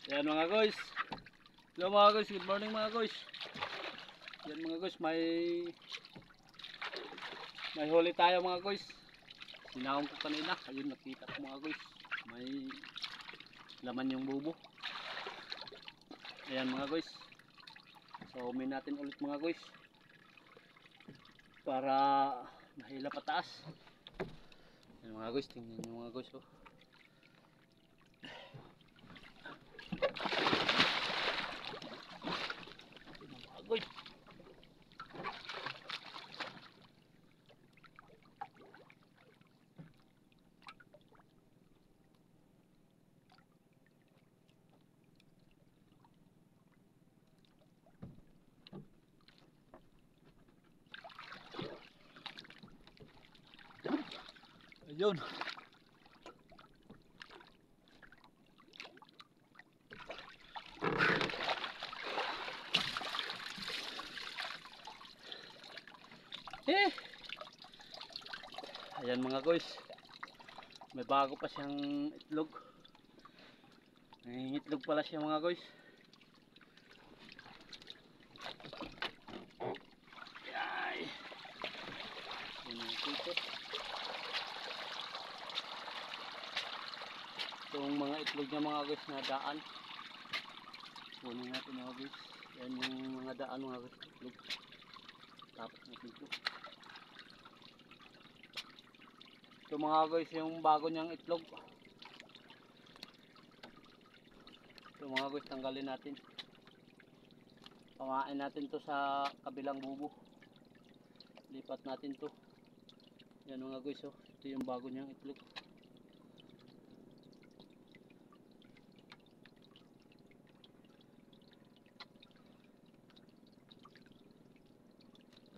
Yan mga guys. Hello mga guys, good morning mga guys. Yan mga guys, may huli tayo mga guys. Sinahon ko kanina, ayun nakita ko mga guys. May laman yung bubo. Ayan mga guys. So umin natin ulit mga guys. Para mahila pataas. Ayan mga guys, tingnan nyo mga guys. Oh. Agoy. Ayun. Ayan mga guys, may bago pa siyang itlog. Nangingitlog pala siya mga guys. Ay. Itong mga itlog niya mga guys na daan. Kunin natin mga guys. Yan yung mga daan mga guys. Itlog. Tapos natin ito. Ito mga guys yung bago niyang itlog. Ito mga guys, tanggalin natin. Pamain natin to sa kabilang bubo. Lipat natin to. Yan mga guys, oh. Ito yung bago niyang itlog.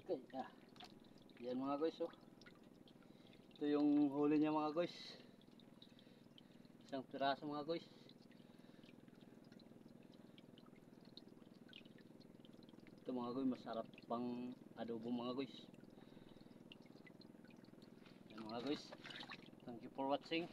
Okay, yan mga guys, oh. Ito yung huli niya mga guys. Isang piraso mga guys. Ito mga guys, masarap pang adobo mga guys. Yan mga guys. Thank you for watching.